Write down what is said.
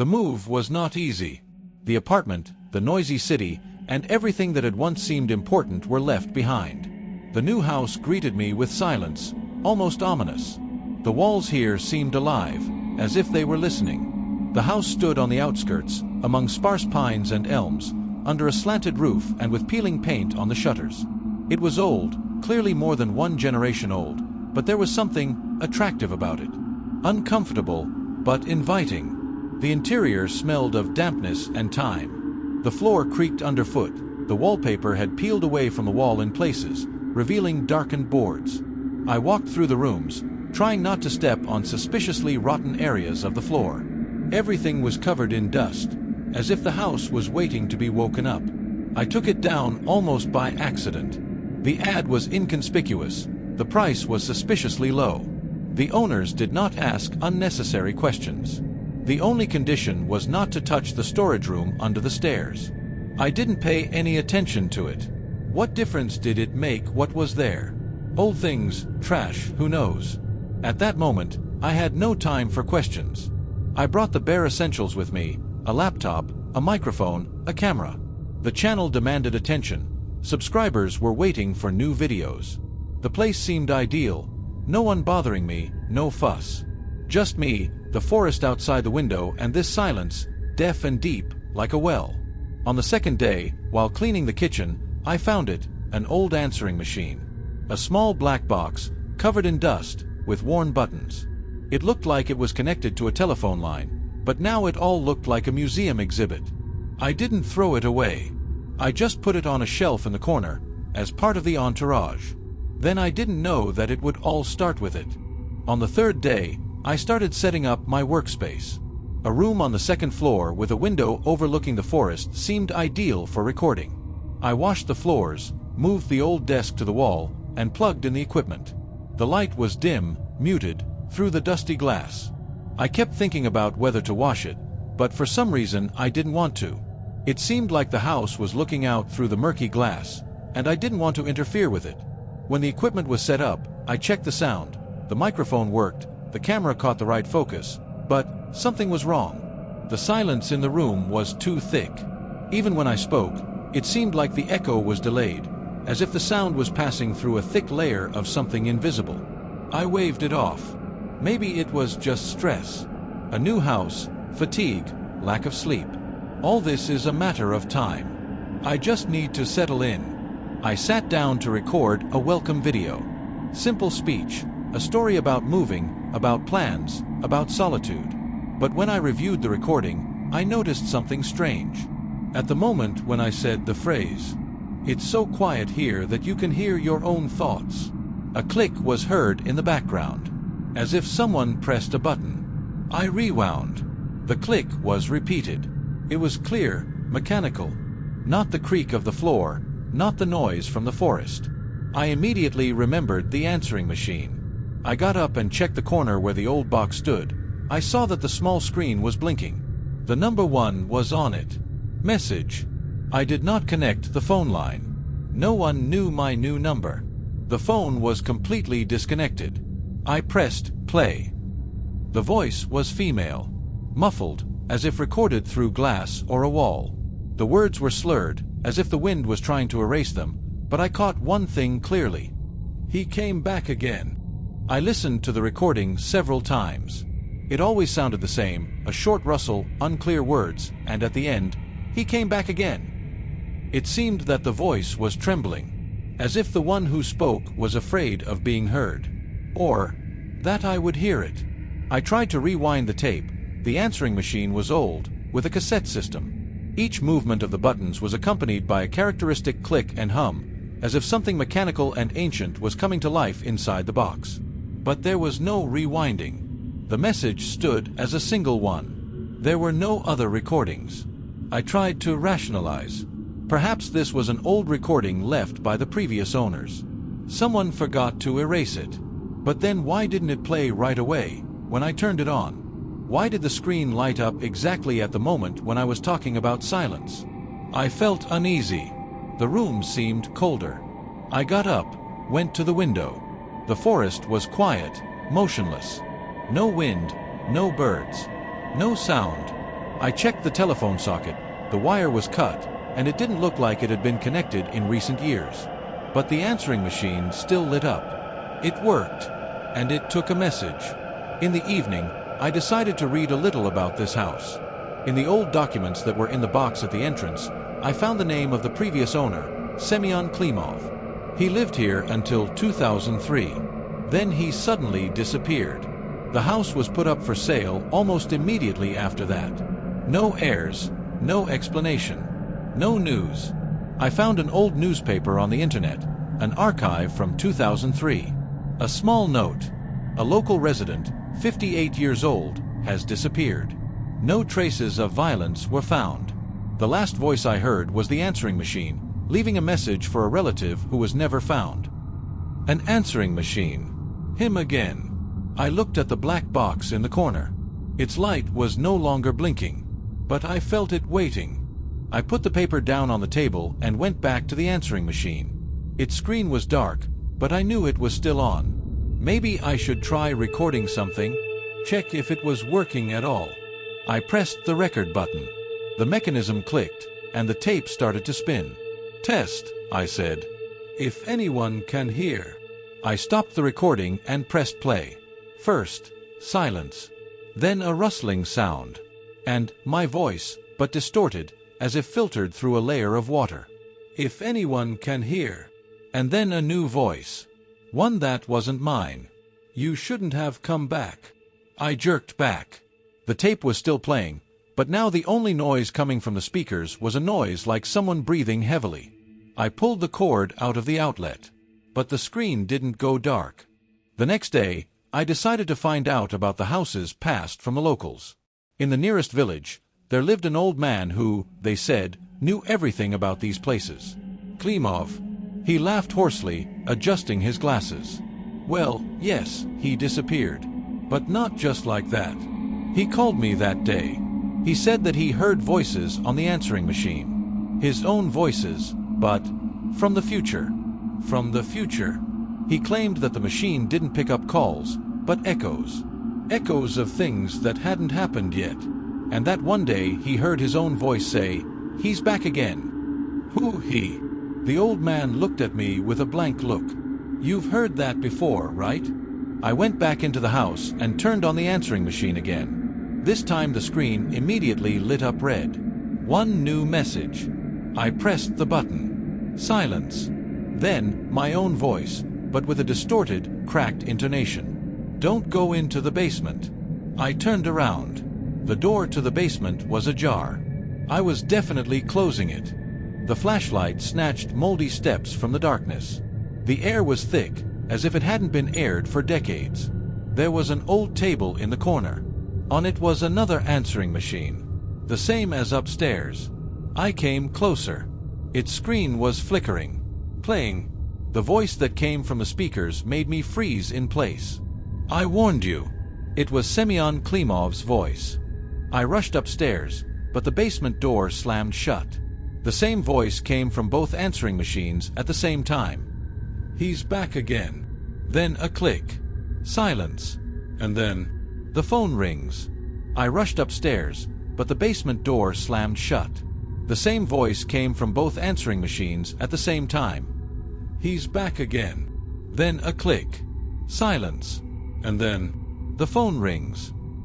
The move was not easy. The apartment, the noisy city, and everything that had once seemed important were left behind. The new house greeted me with silence, almost ominous. The walls here seemed alive, as if they were listening. The house stood on the outskirts, among sparse pines and elms, under a slanted roof and with peeling paint on the shutters. It was old, clearly more than one generation old, but there was something attractive about it. Uncomfortable, but inviting. The interior smelled of dampness and time. The floor creaked underfoot. The wallpaper had peeled away from the wall in places, revealing darkened boards. I walked through the rooms, trying not to step on suspiciously rotten areas of the floor. Everything was covered in dust, as if the house was waiting to be woken up. I took it down almost by accident. The ad was inconspicuous. The price was suspiciously low. The owners did not ask unnecessary questions. The only condition was not to touch the storage room under the stairs. I didn't pay any attention to it. What difference did it make what was there? Old things, trash, who knows? At that moment, I had no time for questions. I brought the bare essentials with me: a laptop, a microphone, a camera. The channel demanded attention. Subscribers were waiting for new videos. The place seemed ideal. No one bothering me, no fuss. Just me, the forest outside the window, and this silence, deaf and deep, like a well. On the second day, while cleaning the kitchen, I found it, an old answering machine. A small black box, covered in dust, with worn buttons. It looked like it was connected to a telephone line, but now it all looked like a museum exhibit. I didn't throw it away. I just put it on a shelf in the corner, as part of the entourage. Then I didn't know that it would all start with it. On the third day, I started setting up my workspace. A room on the second floor with a window overlooking the forest seemed ideal for recording. I washed the floors, moved the old desk to the wall, and plugged in the equipment. The light was dim, muted, through the dusty glass. I kept thinking about whether to wash it, but for some reason I didn't want to. It seemed like the house was looking out through the murky glass, and I didn't want to interfere with it. When the equipment was set up, I checked the sound. The microphone worked, the camera caught the right focus, but something was wrong. The silence in the room was too thick. Even when I spoke, it seemed like the echo was delayed, as if the sound was passing through a thick layer of something invisible. I waved it off. Maybe it was just stress. A new house, fatigue, lack of sleep. All this is a matter of time. I just need to settle in. I sat down to record a welcome video. Simple speech, a story about moving, about plans, about solitude. But when I reviewed the recording, I noticed something strange. At the moment when I said the phrase, "It's so quiet here that you can hear your own thoughts," a click was heard in the background, as if someone pressed a button. I rewound. The click was repeated. It was clear, mechanical. Not the creak of the floor, not the noise from the forest. I immediately remembered the answering machine. I got up and checked the corner where the old box stood. I saw that the small screen was blinking. The number 1 was on it. Message. I did not connect the phone line. No one knew my new number. The phone was completely disconnected. I pressed play. The voice was female, muffled, as if recorded through glass or a wall. The words were slurred, as if the wind was trying to erase them, but I caught one thing clearly. He came back again. I listened to the recording several times. It always sounded the same, a short rustle, unclear words, and at the end, he came back again. It seemed that the voice was trembling, as if the one who spoke was afraid of being heard, or that I would hear it. I tried to rewind the tape. The answering machine was old, with a cassette system. Each movement of the buttons was accompanied by a characteristic click and hum, as if something mechanical and ancient was coming to life inside the box. But there was no rewinding. The message stood as a single one. There were no other recordings. I tried to rationalize. Perhaps this was an old recording left by the previous owners. Someone forgot to erase it. But then why didn't it play right away, when I turned it on? Why did the screen light up exactly at the moment when I was talking about silence? I felt uneasy. The room seemed colder. I got up, went to the window. The forest was quiet, motionless. No wind, no birds, no sound. I checked the telephone socket. The wire was cut, and it didn't look like it had been connected in recent years. But the answering machine still lit up. It worked, and it took a message. In the evening, I decided to read a little about this house. In the old documents that were in the box at the entrance, I found the name of the previous owner, Semyon Klimov. He lived here until 2003. Then he suddenly disappeared. The house was put up for sale almost immediately after that. No heirs, no explanation, no news. I found an old newspaper on the internet, an archive from 2003. A small note. A local resident, 58 years old, has disappeared. No traces of violence were found. The last voice I heard was the answering machine, leaving a message for a relative who was never found. An answering machine. Him again. I looked at the black box in the corner. Its light was no longer blinking, but I felt it waiting. I put the paper down on the table and went back to the answering machine. Its screen was dark, but I knew it was still on. Maybe I should try recording something, check if it was working at all. I pressed the record button. The mechanism clicked, and the tape started to spin. "Test," I said. "If anyone can hear." I stopped the recording and pressed play. First, silence. Then a rustling sound. And my voice, but distorted, as if filtered through a layer of water. "If anyone can hear." And then a new voice. One that wasn't mine. "You shouldn't have come back." I jerked back. The tape was still playing, but now the only noise coming from the speakers was a noise like someone breathing heavily. I pulled the cord out of the outlet, but the screen didn't go dark. The next day, I decided to find out about the houses passed from the locals. In the nearest village, there lived an old man who, they said, knew everything about these places. Klimov. He laughed hoarsely, adjusting his glasses. Well, yes, he disappeared. But not just like that. He called me that day. He said that he heard voices on the answering machine. His own voices, but from the future. From the future. He claimed that the machine didn't pick up calls, but echoes. Echoes of things that hadn't happened yet. And that one day he heard his own voice say, "He's back again." Who he? The old man looked at me with a blank look. "You've heard that before, right?" I went back into the house and turned on the answering machine again. This time the screen immediately lit up red. One new message. I pressed the button. Silence. Then my own voice, but with a distorted, cracked intonation. "Don't go into the basement." I turned around. The door to the basement was ajar. I was definitely closing it. The flashlight snatched moldy steps from the darkness. The air was thick, as if it hadn't been aired for decades. There was an old table in the corner. On it was another answering machine, the same as upstairs. I came closer. Its screen was flickering, playing. The voice that came from the speakers made me freeze in place. "I warned you." It was Semyon Klimov's voice. I rushed upstairs, but the basement door slammed shut. The same voice came from both answering machines at the same time. "He's back again." Then a click. Silence. And then, the phone rings. I rushed upstairs, but the basement door slammed shut. The same voice came from both answering machines at the same time. "He's back again." Then a click. Silence. And then, the phone rings.